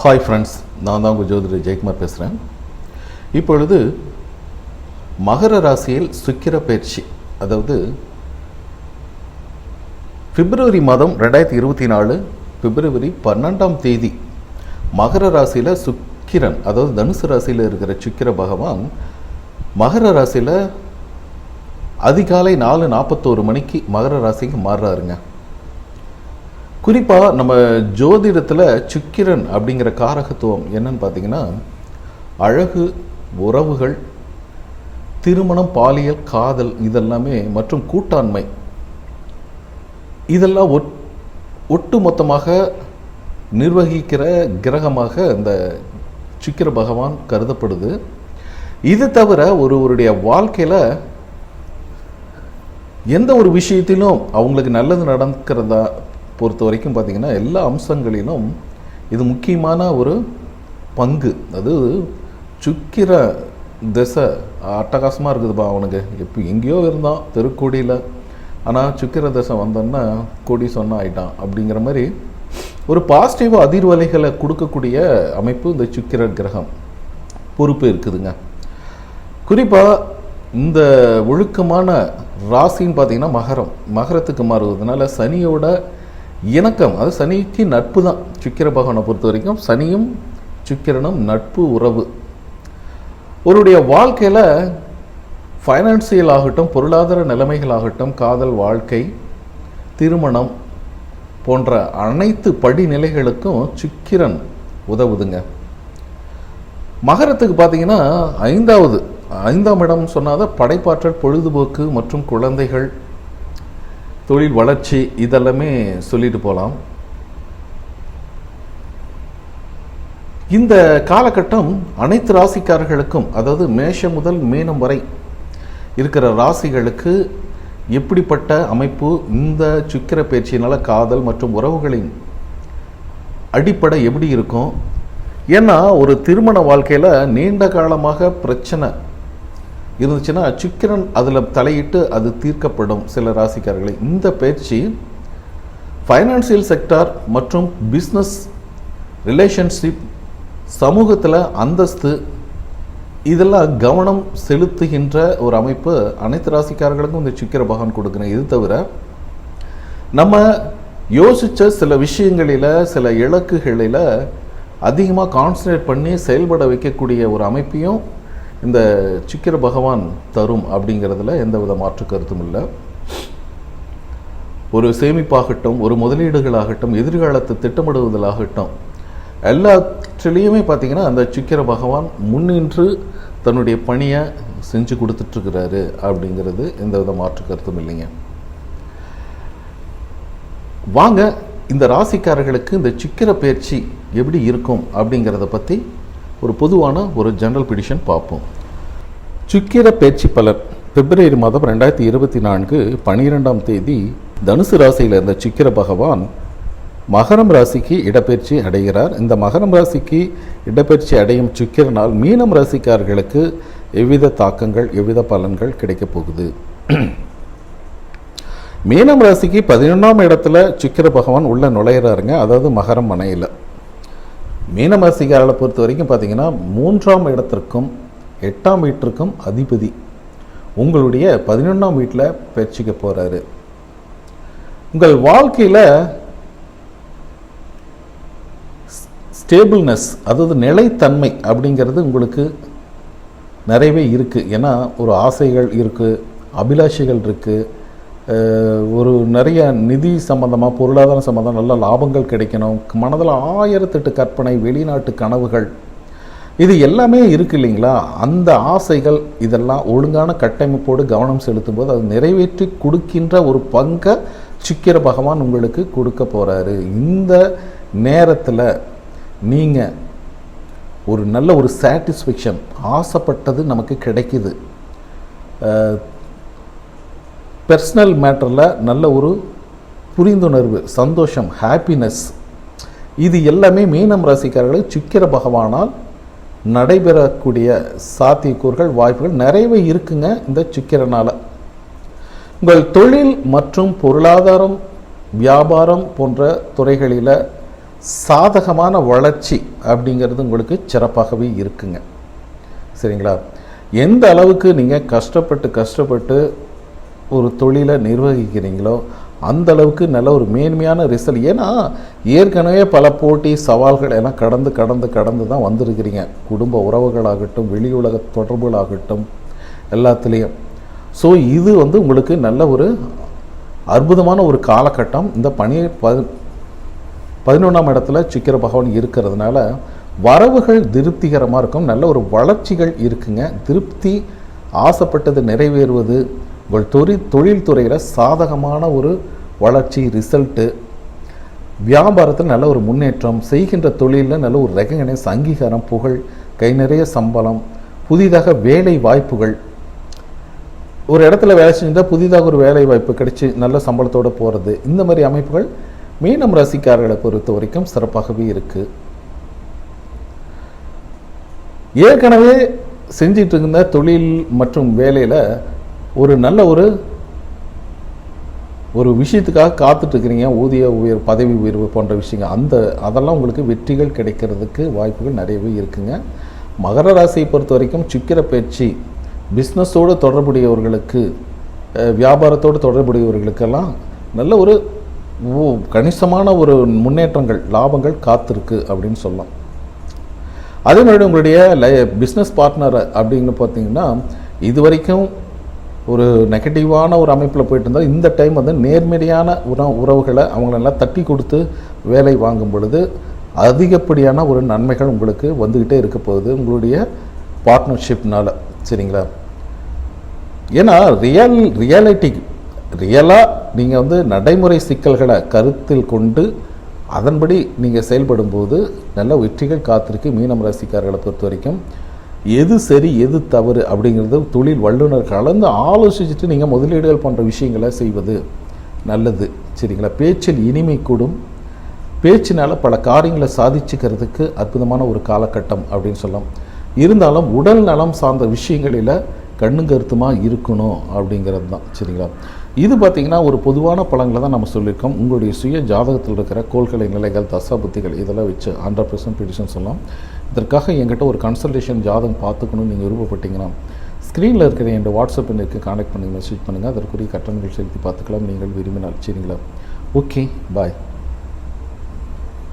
Hi friends, நான் தான் உங்கள் ஜோதிடர் ஜெயக்குமார் பேசுகிறேன். இப்பொழுது மகர ராசியில் சுக்கிர பயிற்சி, அதாவது பிப்ரவரி மாதம் 2024 பிப்ரவரி 12ஆம் தேதி மகர ராசியில் சுக்கிரன், அதாவது தனுசு ராசியில் இருக்கிற சுக்கிர பகவான் மகர ராசியில் அதிகாலை 4:41 மணிக்கு மகர ராசிக்கு மாறுறாருங்க. குறிப்பாக நம்ம ஜோதிடத்தில் சுக்கிரன் அப்படிங்கிற காரகத்துவம் என்னன்னு பார்த்தீங்கன்னா, அழகு, உறவுகள், திருமணம், பாலியல், காதல் இதெல்லாமே மற்றும் கூட்டாண்மை இதெல்லாம் ஒட்டு மொத்தமாக நிர்வகிக்கிற கிரகமாக இந்த சுக்கிர பகவான் கருதப்படுது. இது தவிர ஒருவருடைய வாழ்க்கையில் எந்த ஒரு விஷயத்திலும் அவங்களுக்கு நல்லது நடக்கிறதா பொறுத்த வரைக்கும் பார்த்திங்கன்னா, எல்லா அம்சங்களிலும் இது முக்கியமான ஒரு பங்கு. அது சுக்கிர திசை அட்டகாசமாக இருக்குதுப்பா. அவனுக்கு எப்போ எங்கேயோ இருந்தான் தெருக்கோடியில், ஆனால் சுக்கிர திசை வந்தோன்னா கொடி சொன்ன ஆயிட்டான் அப்படிங்கிற மாதிரி ஒரு பாசிட்டிவ் அதிர்வலைகளை கொடுக்கக்கூடிய அமைப்பு இந்த சுக்கிர கிரகம் பொறுப்பு இருக்குதுங்க. குறிப்பாக இந்த ஒழுக்கமான ராசின்னு பார்த்திங்கன்னா மகரத்துக்கு மாறுவதனால சனியோட இணக்கம், அது சனிக்கு நட்பு தான். சுக்கிர பகவானை பொறுத்த வரைக்கும் சனியும் சுக்கிரனும் நட்பு உறவு. ஒருடைய வாழ்க்கையில் ஃபைனான்சியல் ஆகட்டும், பொருளாதார நிலைமைகள் ஆகட்டும், காதல் வாழ்க்கை, திருமணம் போன்ற அனைத்து படிநிலைகளுக்கும் சுக்கிரன் உதவுதுங்க. மகரத்துக்கு பார்த்தீங்கன்னா 5ஆம் இடம் சொன்னாதான் படைப்பாற்றல், பொழுதுபோக்கு மற்றும் குழந்தைகள், தொழில் வளர்ச்சி இதெல்லாமே சொல்லிட்டு போகலாம். இந்த காலகட்டம் அனைத்து ராசிக்காரர்களுக்கும், அதாவது மேஷம் முதல் மீனம் வரை இருக்கிற ராசிகளுக்கு எப்படிப்பட்ட அமைப்பு, இந்த சுக்கிர பயிற்சியினால் காதல் மற்றும் உறவுகளின் அடிப்படை எப்படி இருக்கும்? ஏன்னா ஒரு திருமண வாழ்க்கையில் நீண்ட காலமாக பிரச்சனை இருந்துச்சுன்னா சுக்கிரன் அதில் தலையிட்டு அது தீர்க்கப்படும். சில ராசிக்காரர்களை இந்த பயிற்சி ஃபைனான்சியல் செக்டார் மற்றும் பிஸ்னஸ், ரிலேஷன்ஷிப், சமூகத்தில் அந்தஸ்து இதெல்லாம் கவனம் செலுத்துகின்ற ஒரு அமைப்பு அனைத்து ராசிக்காரர்களுக்கும் இந்த சுக்கிர பகவான் கொடுக்குறேன். இது தவிர நம்ம யோசித்த சில விஷயங்களில், சில இலக்குகளில் அதிகமாக கான்சன்ட்ரேட் பண்ணி செயல்பட வைக்கக்கூடிய ஒரு அமைப்பையும் இந்த சுக்கிர பகவான் தரும் அப்படிங்கிறதுல எந்த வித மாற்று கருத்தும் இல்லை. ஒரு சேமிப்பாகட்டும், ஒரு முதலீடுகளாகட்டும், எதிர்காலத்தை திட்டமிடுவதாகட்டும், எல்லாத்திலையுமே பார்த்திங்கன்னா அந்த சுக்கிர பகவான் முன்னின்று தன்னுடைய பணியை செஞ்சு கொடுத்துட்ருக்கிறாரு அப்படிங்கிறது எந்த வித மாற்று கருத்தும் இல்லைங்க. வாங்க இந்த ராசிக்காரர்களுக்கு இந்த சுக்கிர பயிற்சி எப்படி இருக்கும் அப்படிங்கிறத பற்றி ஒரு பொதுவான ஒரு ஜெனரல் பிடிஷன் பார்ப்போம். சுக்கிர பயிற்சி பலர் பிப்ரவரி மாதம் 2024 12ஆம் தேதி தனுசு ராசியில் இருந்த சுக்கிர பகவான் மகரம் ராசிக்கு இடப்பெயர்ச்சி அடைகிறார். இந்த மகரம் ராசிக்கு இடப்பெயர்ச்சி அடையும் சுக்கிரனால் மீனம் ராசிக்காரர்களுக்கு எவ்வித தாக்கங்கள், எவ்வித பலன்கள் கிடைக்கப் போகுது? மீனம் ராசிக்கு 11ஆம் இடத்துல சுக்கிர பகவான் உள்ள நுழையிறாருங்க. அதாவது மகரம் மனையில் மீனம் ராசிக்காரர்களை பொறுத்த வரைக்கும் பார்த்தீங்கன்னா 3ஆம் இடத்திற்கும் 8ஆம் வீட்டிற்கும் அதிபதி உங்களுடைய 11ஆம் வீட்டில் பயிற்சிக்க போகிறாரு. உங்கள் வாழ்க்கையில் ஸ்டேபிள்னஸ், அதாவது நிலைத்தன்மை அப்படிங்கிறது உங்களுக்கு நிறையவே இருக்குது. ஏன்னா ஒரு ஆசைகள் இருக்குது, அபிலாஷைகள் இருக்குது, ஒரு நிறைய நிதி சம்பந்தமாக, பொருளாதார சம்பந்தம் நல்ல லாபங்கள் கிடைக்கணும், மனதில் 1008 கற்பனை, வெளிநாட்டு கனவுகள், இது எல்லாமே இருக்குது இல்லைங்களா? அந்த ஆசைகள் இதெல்லாம் ஒழுங்கான கட்டமைப்போடு கவனம் செலுத்தும் போது அது நிறைவேற்றி கொடுக்கின்ற ஒரு பங்கை சுக்கிர பகவான் உங்களுக்கு கொடுக்க போகிறாரு. இந்த நேரத்தில் நீங்கள் ஒரு நல்ல ஒரு சாட்டிஸ்ஃபேக்ஷன், ஆசைப்பட்டது நமக்கு கிடைக்குது, பர்சனல் மேட்டரில் நல்ல ஒரு புரிந்துணர்வு, சந்தோஷம், ஹாப்பினஸ், இது எல்லாமே மீனம் ராசிக்காரர்களுக்கு சுக்கிர பகவானால் நடைபெறக்கூடிய சாத்தியக்கூறுகள், வாய்ப்புகள் நிறையவே இருக்குங்க. இந்த சுக்கிரனால் உங்கள் தொழில் மற்றும் பொருளாதாரம், வியாபாரம் போன்ற துறைகளில் சாதகமான வளர்ச்சி அப்படிங்கிறது உங்களுக்கு சிறப்பாகவே இருக்குங்க. சரிங்களா? எந்த அளவுக்கு நீங்கள் கஷ்டப்பட்டு ஒரு தொழிலை நிர்வகிக்கிறீங்களோ அந்த அளவுக்கு நல்ல ஒரு மேன்மையான ரிசல்ட். ஏன்னா ஏற்கனவே பல போட்டி சவால்கள் எல்லாம் கடந்து தான் வந்திருக்கிறீங்க. குடும்ப உறவுகளாகட்டும், வெளி உலக தொடர்புகளாகட்டும், எல்லாத்துலேயும். ஸோ இது உங்களுக்கு நல்ல ஒரு அற்புதமான ஒரு காலகட்டம். இந்த 11ஆம் இடத்துல சுக்கிர பகவான் இருக்கிறதுனால வரவுகள் திருப்திகரமாக இருக்கும். நல்ல ஒரு வளர்ச்சிகள் இருக்குங்க. திருப்தி, ஆசைப்பட்டது நிறைவேறுவது, உங்கள் தொழில் துறையில் சாதகமான ஒரு வளர்ச்சி, ரிசல்ட்டு, வியாபாரத்தில் நல்ல ஒரு முன்னேற்றம், செய்கின்ற தொழிலில் நல்ல ஒரு ரெகக்னைஸ், அங்கீகாரம், புகழ், கை நிறைய சம்பளம், புதிதாக வேலை வாய்ப்புகள். ஒரு இடத்துல வேலை செஞ்சால் புதிதாக ஒரு வேலை வாய்ப்பு கிடைச்சி நல்ல சம்பளத்தோடு போகிறது. இந்த மாதிரி அமைப்புகள் மீனம் ராசிக்காரர்களை பொறுத்த வரைக்கும் சிறப்பாகவே இருக்குது. ஏற்கனவே செஞ்சிட்டு இருந்த தொழில் மற்றும் வேலையில் ஒரு நல்ல ஒரு விஷயத்துக்காக காத்துட்ருக்கிறீங்க. ஊதிய உயர்வு, பதவி உயர்வு போன்ற விஷயங்கள், அதெல்லாம் உங்களுக்கு வெற்றிகள் கிடைக்கிறதுக்கு வாய்ப்புகள் நிறையவே இருக்குங்க. மகர ராசியை பொறுத்த வரைக்கும் சுக்கிர பயிற்சி பிஸ்னஸோடு தொடர்புடையவர்களுக்கு, வியாபாரத்தோடு தொடர்புடையவர்களுக்கெல்லாம் நல்ல ஒரு கணிசமான ஒரு முன்னேற்றங்கள், லாபங்கள் காத்திருக்கு அப்படின்னு சொல்லலாம். அதே மாதிரி உங்களுடைய பிஸ்னஸ் பார்ட்னர் அப்படின்னு பார்த்தீங்கன்னா இது வரைக்கும் ஒரு நெகட்டிவான ஒரு அமைப்பில் போயிட்டு இருந்தால் இந்த டைம் நேர்மறையான உறவுகளை அவங்களெல்லாம் தட்டி கொடுத்து வேலை வாங்கும் பொழுது அதிகப்படியான ஒரு நன்மைகள் உங்களுக்கு வந்துக்கிட்டே இருக்க போகுது உங்களுடைய பார்ட்னர்ஷிப்னால். சரிங்களா? ஏன்னா ரியலாக நீங்கள் நடைமுறை சிக்கல்களை கருத்தில் கொண்டு அதன்படி நீங்கள் செயல்படும்போது நல்ல வெற்றிகள் காத்திருக்கு. மீனம் ராசிக்காரர்களை பொறுத்த வரைக்கும் எது சரி எது தவறு அப்படிங்கிறது தொழில் வல்லுநர் கலந்து ஆலோசிச்சுட்டு நீங்கள் முதலீடுகள் போன்ற விஷயங்களை செய்வது நல்லது. சரிங்களா? பேச்சில் இனிமை கூடும். பேச்சினால் பல காரியங்களை சாதிச்சுக்கிறதுக்கு அற்புதமான ஒரு காலகட்டம் அப்படின்னு சொல்லலாம். இருந்தாலும் உடல் நலம் சார்ந்த விஷயங்களில் கண்ணும் கருத்துமாக இருக்கணும் அப்படிங்கிறது தான். சரிங்களா? இது பார்த்திங்கன்னா ஒரு பொதுவான பலன்களை தான் நம்ம சொல்லியிருக்கோம். உங்களுடைய சுய ஜாதகத்தில் இருக்கிற கோள்களை, நிலைகள், தசாபுத்திகள் இதெல்லாம் வச்சு 100% ப்ரிடிக்ஷன் சொல்லலாம். இதற்காக என்கிட்ட ஒரு கன்சல்டேஷன் ஜாதகம் பார்த்துக்கணும்னு நீங்கள் விருப்பப்பட்டீங்கன்னா ஸ்க்ரீனில் இருக்கிற என்னோட வாட்ஸ்அப் எண்ணுக்கு கான்டாக்ட் பண்ணி மெசேஜ் பண்ணுங்கள். அதற்குரிய கட்டணங்கள் செலுத்தி பார்த்துக்கலாம் நீங்கள் விரும்பினால். சரிங்களா? ஓகே, பாய்.